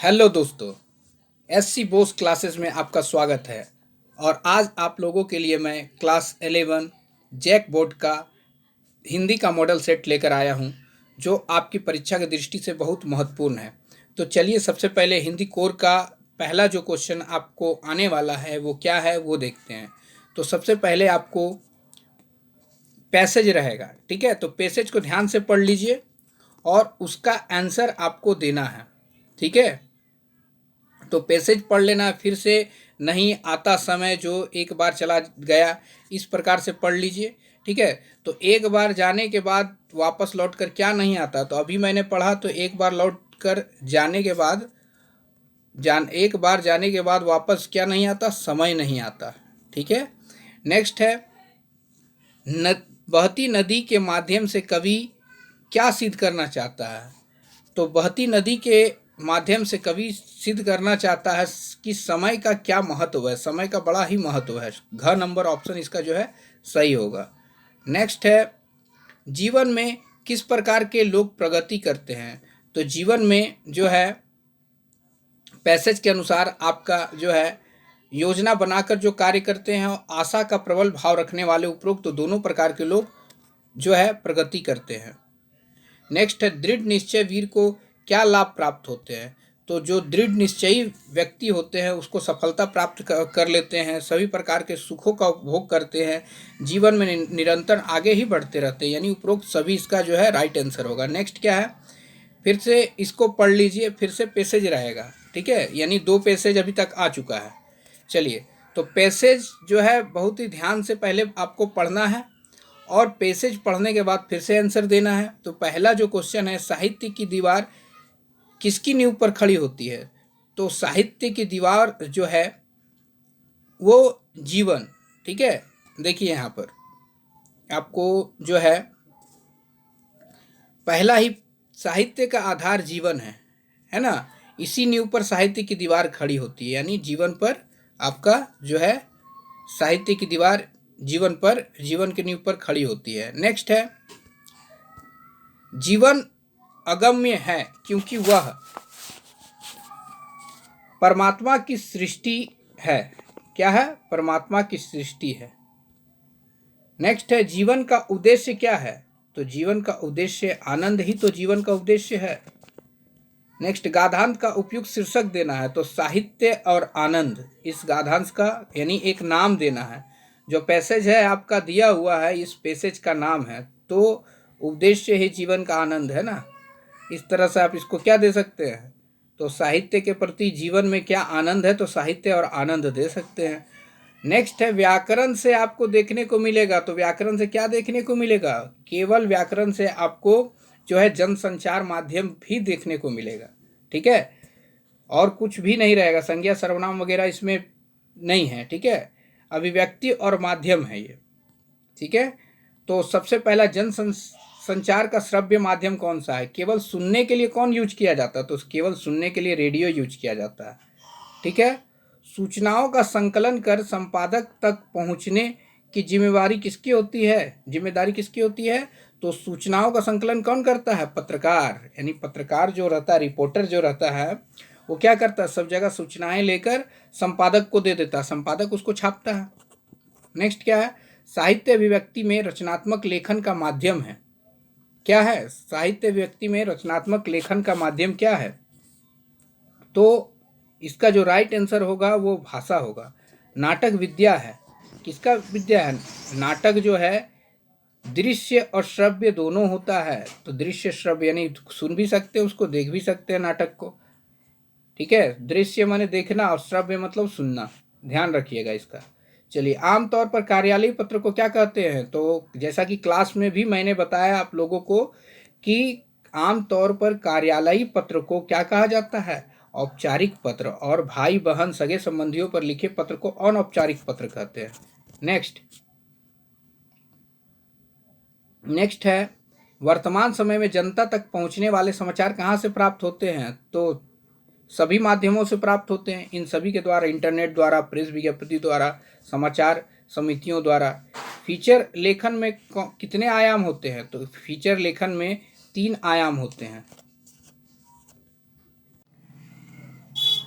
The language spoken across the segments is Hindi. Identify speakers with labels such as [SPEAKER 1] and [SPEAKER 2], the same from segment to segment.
[SPEAKER 1] हेलो दोस्तों, एससी बोस क्लासेस में आपका स्वागत है। और आज आप लोगों के लिए मैं क्लास 11 जैक बोर्ड का हिंदी का मॉडल सेट लेकर आया हूं, जो आपकी परीक्षा की दृष्टि से बहुत महत्वपूर्ण है। तो चलिए सबसे पहले हिंदी कोर का पहला जो क्वेश्चन आपको आने वाला है वो क्या है वो देखते हैं। तो सबसे पहले आपको पैसेज रहेगा, ठीक है। तो पैसेज को ध्यान से पढ़ लीजिए और उसका आंसर आपको देना है, ठीक है। तो पैसेज पढ़ लेना, फिर से नहीं आता समय जो एक बार चला गया, इस प्रकार से पढ़ लीजिए, ठीक है। तो एक बार जाने के बाद वापस लौट कर क्या नहीं आता, तो अभी मैंने पढ़ा तो एक बार लौट कर जाने के बाद एक बार जाने के बाद वापस क्या नहीं आता, समय नहीं आता, ठीक है। नेक्स्ट है बहती नदी के माध्यम से कवि क्या सिद्ध करना चाहता है। तो बहती नदी के माध्यम से कवि सिद्ध करना चाहता है कि समय का क्या महत्व है, समय का बड़ा ही महत्व है। घ नंबर ऑप्शन इसका जो है सही होगा। नेक्स्ट है जीवन में किस प्रकार के लोग प्रगति करते हैं। तो जीवन में जो है पैसेज के अनुसार आपका जो है योजना बनाकर जो कार्य करते हैं और आशा का प्रबल भाव रखने वाले उपरोक्त तो दोनों प्रकार के लोग जो है प्रगति करते हैं। नेक्स्ट है दृढ़ निश्चय वीर को क्या लाभ प्राप्त होते हैं। तो जो दृढ़ निश्चयी व्यक्ति होते हैं उसको सफलता प्राप्त कर लेते हैं, सभी प्रकार के सुखों का उपभोग करते हैं, जीवन में निरंतर आगे ही बढ़ते रहते हैं, यानी उपरोक्त सभी इसका जो है राइट आंसर होगा। नेक्स्ट क्या है, फिर से इसको पढ़ लीजिए, फिर से पैसेज रहेगा, ठीक है। यानी 2 पैसेज अभी तक आ चुका है। चलिए, तो पैसेज जो है बहुत ही ध्यान से पहले आपको पढ़ना है और पैसेज पढ़ने के बाद फिर से आंसर देना है। तो पहला जो क्वेश्चन है, साहित्य की दीवार किसकी नींव पर खड़ी होती है। तो साहित्य की दीवार जो है वो जीवन, ठीक है। देखिए यहाँ पर आपको जो है पहला ही साहित्य का आधार जीवन है ना। इसी नींव पर साहित्य की दीवार खड़ी होती है, यानी जीवन पर आपका जो है साहित्य की दीवार जीवन पर, जीवन की नींव पर खड़ी होती है। नेक्स्ट है जीवन अगम्य है क्योंकि वह परमात्मा की सृष्टि है। क्या है, परमात्मा की सृष्टि है। नेक्स्ट है जीवन का उद्देश्य क्या है। तो जीवन का उद्देश्य आनंद ही तो जीवन का उद्देश्य है। नेक्स्ट गाधांत का उपयुक्त शीर्षक देना है। तो साहित्य और आनंद, इस गाधांश का यानी एक नाम देना है। जो पैसेज है आपका दिया हुआ है, इस पैसेज का नाम है, तो उद्देश्य ही जीवन का आनंद है ना। इस तरह से आप इसको क्या दे सकते हैं, तो साहित्य के प्रति जीवन में क्या आनंद है, तो साहित्य और आनंद दे सकते हैं। नेक्स्ट है व्याकरण से आपको देखने को मिलेगा। तो व्याकरण से क्या देखने को मिलेगा, केवल व्याकरण से आपको जो है जनसंचार माध्यम भी देखने को मिलेगा, ठीक है। और कुछ भी नहीं रहेगा, संज्ञा सर्वनाम वगैरह इसमें नहीं है, ठीक है। अभिव्यक्ति और माध्यम है ये, ठीक है। तो सबसे पहला संचार का श्रव्य माध्यम कौन सा है। केवल सुनने के लिए कौन यूज किया जाता है, तो केवल सुनने के लिए रेडियो यूज किया जाता है, ठीक है। सूचनाओं का संकलन कर संपादक तक पहुंचने की जिम्मेदारी किसकी होती है। तो सूचनाओं का संकलन कौन करता है, पत्रकार। यानी पत्रकार जो रहता है, रिपोर्टर जो रहता है, वो क्या करता है, सब जगह सूचनाएं लेकर संपादक को दे देता है, संपादक उसको छापता है। नेक्स्ट क्या है, साहित्य अभिव्यक्ति में रचनात्मक लेखन का माध्यम है। क्या है, साहित्य अभिव्यक्ति में रचनात्मक लेखन का माध्यम क्या है। तो इसका जो राइट आंसर होगा वो भाषा होगा। नाटक विद्या है, किसका विद्या है, नाटक जो है दृश्य और श्रव्य दोनों होता है। तो दृश्य श्रव्य यानी सुन भी सकते हैं उसको, देख भी सकते हैं नाटक को, ठीक है। दृश्य माने देखना और श्रव्य मतलब सुनना, ध्यान रखिएगा इसका। चलिए, आमतौर पर कार्यालयी पत्र को क्या कहते हैं। तो जैसा कि क्लास में भी मैंने बताया आप लोगों को कि आमतौर पर कार्यालयी पत्र को क्या कहा जाता है, औपचारिक पत्र, और भाई बहन सगे संबंधियों पर लिखे पत्र को अनौपचारिक पत्र कहते हैं। नेक्स्ट है वर्तमान समय में जनता तक पहुंचने वाले समाचार कहाँ से प्राप्त होते हैं। तो सभी माध्यमों से प्राप्त होते हैं, इन सभी के द्वारा, इंटरनेट द्वारा, प्रेस विज्ञप्ति द्वारा, समाचार समितियों द्वारा। फीचर लेखन में कितने आयाम होते हैं। तो फीचर लेखन में 3 आयाम होते हैं।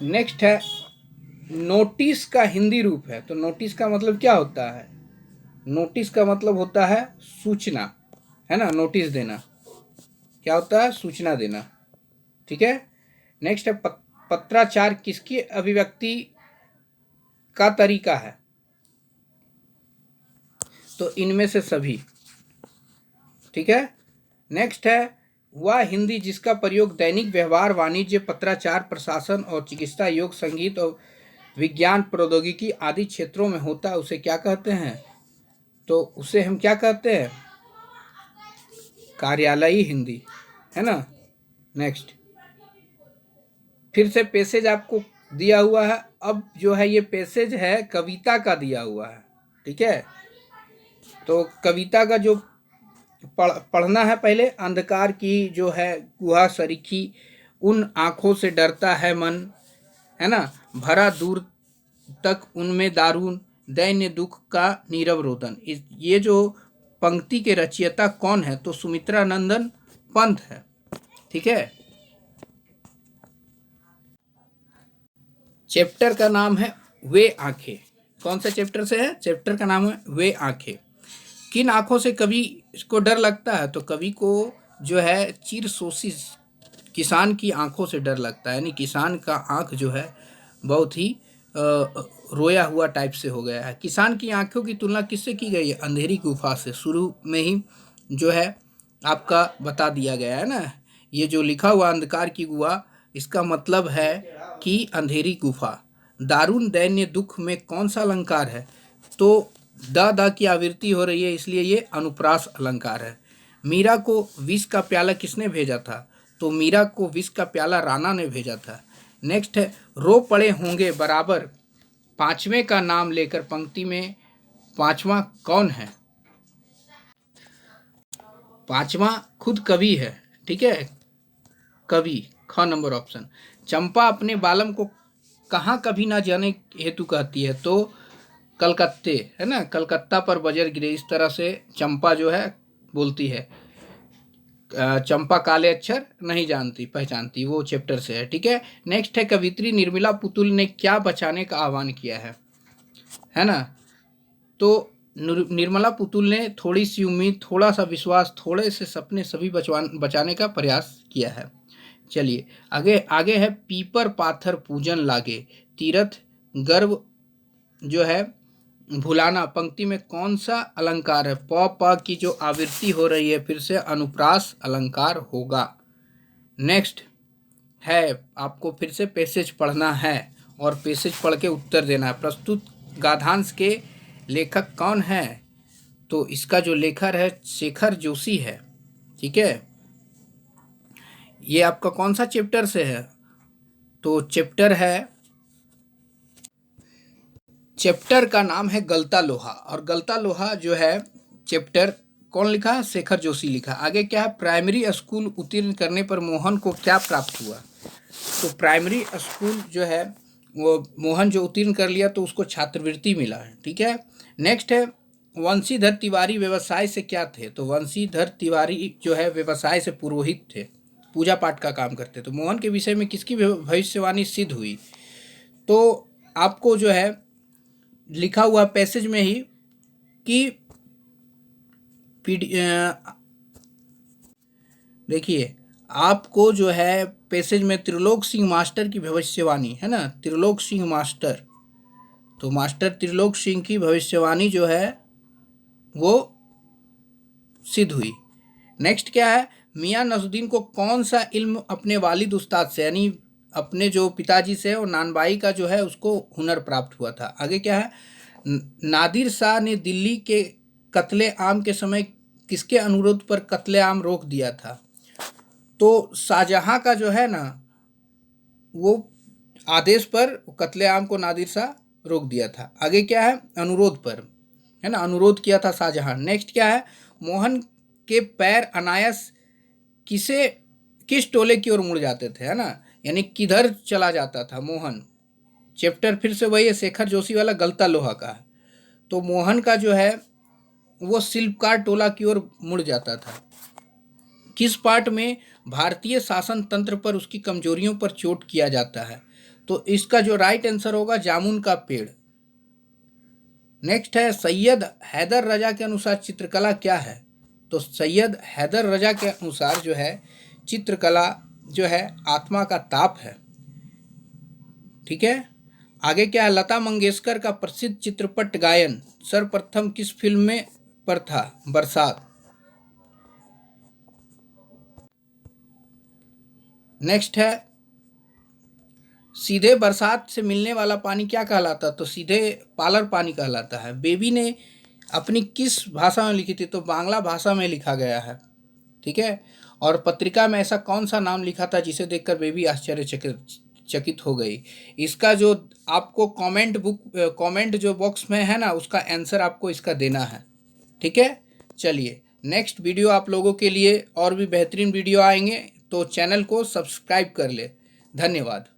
[SPEAKER 1] नेक्स्ट है नोटिस का हिंदी रूप है। तो नोटिस का मतलब क्या होता है? नोटिस का मतलब होता है सूचना, है ना। नोटिस देना क्या होता है? सूचना देना, ठीक है। नेक्स्ट है पत्राचार किसकी अभिव्यक्ति का तरीका है? तो इनमें से सभी, ठीक है। नेक्स्ट है वह हिंदी जिसका प्रयोग दैनिक व्यवहार, वाणिज्य, पत्राचार, प्रशासन और चिकित्सा, योग, संगीत और विज्ञान, प्रौद्योगिकी आदि क्षेत्रों में होता है उसे क्या कहते हैं? तो उसे हम क्या कहते हैं? कार्यालयी हिंदी, है ना। नेक्स्ट फिर से पैसेज आपको दिया हुआ है। अब जो है ये पैसेज है कविता का दिया हुआ है, ठीक है। तो कविता का जो पढ़ना है पहले। अंधकार की जो है गुहा सरीखी, उन आँखों से डरता है मन, है ना। भरा दूर तक उनमें दारुण, दैन्य दुख का नीरव रोदन। ये जो पंक्ति के रचयिता कौन है? तो सुमित्रा नंदन पंत है, ठीक है। चैप्टर का नाम है वे आंखें। कौन सा चैप्टर से है? चैप्टर का नाम है वे आंखें। किन आंखों से कवि को डर लगता है? तो कवि को जो है चिरसोशी किसान की आंखों से डर लगता है, यानी किसान का आंख जो है बहुत ही रोया हुआ टाइप से हो गया है। किसान की आंखों की तुलना किससे की गई है? अंधेरी गुफा से। शुरू में ही जो है आपका बता दिया गया है ना। ये जो लिखा हुआ अंधकार की गुहा, इसका मतलब है कि अंधेरी गुफा। दारुण दैन्य दुख में कौन सा अलंकार है? तो द की आवृत्ति हो रही है, इसलिए ये अनुप्रास अलंकार है। मीरा को विष का प्याला किसने भेजा था? तो मीरा को विष का प्याला राणा ने भेजा था। नेक्स्ट है रो पड़े होंगे बराबर, पांचवें का नाम लेकर पंक्ति में पांचवा कौन है? पांचवा खुद कवि है, ठीक है। कवि, ख नंबर ऑप्शन। चंपा अपने बालम को कहाँ कभी ना जाने हेतु कहती है? तो कलकत्ते, है ना। कलकत्ता पर बजर गिरे, इस तरह से चंपा जो है बोलती है। चंपा काले अक्षर नहीं जानती पहचानती, वो चैप्टर से है, ठीक है। नेक्स्ट है कवित्री निर्मला पुतुल ने क्या बचाने का आह्वान किया है ना। तो निर्मला पुतुल ने थोड़ी सी उम्मीद, थोड़ा सा विश्वास, थोड़े से सपने सभी बचाने का प्रयास किया है। चलिए आगे आगे है पीपर पाथर पूजन लागे, तीर्थ गर्व जो है भुलाना, पंक्ति में कौन सा अलंकार है? प की जो आवृत्ति हो रही है फिर से अनुप्रास अलंकार होगा। नेक्स्ट है आपको फिर से पैसेज पढ़ना है और पैसेज पढ़ के उत्तर देना है। प्रस्तुत गाथांश के लेखक कौन है? तो इसका जो लेखक है शेखर जोशी है, ठीक है। ये आपका कौन सा चैप्टर से है? तो चैप्टर का नाम है गलता लोहा, और गलता लोहा जो है चैप्टर कौन लिखा है? शेखर जोशी लिखा। आगे क्या है? प्राइमरी स्कूल उत्तीर्ण करने पर मोहन को क्या प्राप्त हुआ? तो प्राइमरी स्कूल जो है वो मोहन जो उत्तीर्ण कर लिया तो उसको छात्रवृत्ति मिला है, ठीक है। नेक्स्ट है वंशीधर तिवारी व्यवसाय से क्या थे? तो वंशीधर तिवारी जो है व्यवसाय से पुरोहित थे, पूजा पाठ का काम करते। तो मोहन के विषय में किसकी भविष्यवाणी सिद्ध हुई? तो आपको जो है लिखा हुआ पैसेज में ही कि देखिए आपको जो है पैसेज में त्रिलोक सिंह मास्टर की भविष्यवाणी, है ना, त्रिलोक सिंह मास्टर। तो मास्टर त्रिलोक सिंह की भविष्यवाणी जो है वो सिद्ध हुई। नेक्स्ट क्या है? मियां नसरुद्दीन को कौन सा इल्म अपने वालिद उस्ताद से, यानी अपने जो पिताजी से और नानबाई का जो है उसको हुनर प्राप्त हुआ था। आगे क्या है? नादिर शाह ने दिल्ली के कत्ले आम के समय किसके अनुरोध पर कत्ले आम रोक दिया था? तो शाहजहां का जो है ना वो आदेश पर कत्ले आम को नादिर शाह रोक दिया था। आगे क्या है? अनुरोध पर, है ना, अनुरोध किया था शाहजहां। नेक्स्ट क्या है? मोहन के पैर अनायास किस टोले की ओर मुड़ जाते थे, है ना, यानी किधर चला जाता था मोहन? चैप्टर फिर से वही है शेखर जोशी वाला, गलता लोहा का है। तो मोहन का जो है वो शिल्पकार टोला की ओर मुड़ जाता था। किस पार्ट में भारतीय शासन तंत्र पर उसकी कमजोरियों पर चोट किया जाता है? तो इसका जो राइट आंसर होगा जामुन का पेड़। नेक्स्ट है सैयद हैदर रजा के अनुसार चित्रकला क्या है? तो सैयद हैदर रजा के अनुसार जो है चित्रकला जो है आत्मा का ताप है। ठीक है, आगे क्या है? लता मंगेशकर का प्रसिद्ध चित्रपट गायन सर्वप्रथम किस फिल्म में पर था? बरसात। नेक्स्ट है सीधे बरसात से मिलने वाला पानी क्या कहलाता? तो सीधे पालर पानी कहलाता है। बेबी ने अपनी किस भाषा में लिखी थी? तो बांग्ला भाषा में लिखा गया है। ठीक है, और पत्रिका में ऐसा कौन सा नाम लिखा था जिसे देखकर बेबी आश्चर्यचकित हो गई? इसका जो आपको कमेंट जो बॉक्स में है ना, उसका आंसर आपको इसका देना है। ठीक है, चलिए नेक्स्ट वीडियो आप लोगों के लिए और भी बेहतरीन वीडियो आएंगे, तो चैनल को सब्सक्राइब कर ले। धन्यवाद।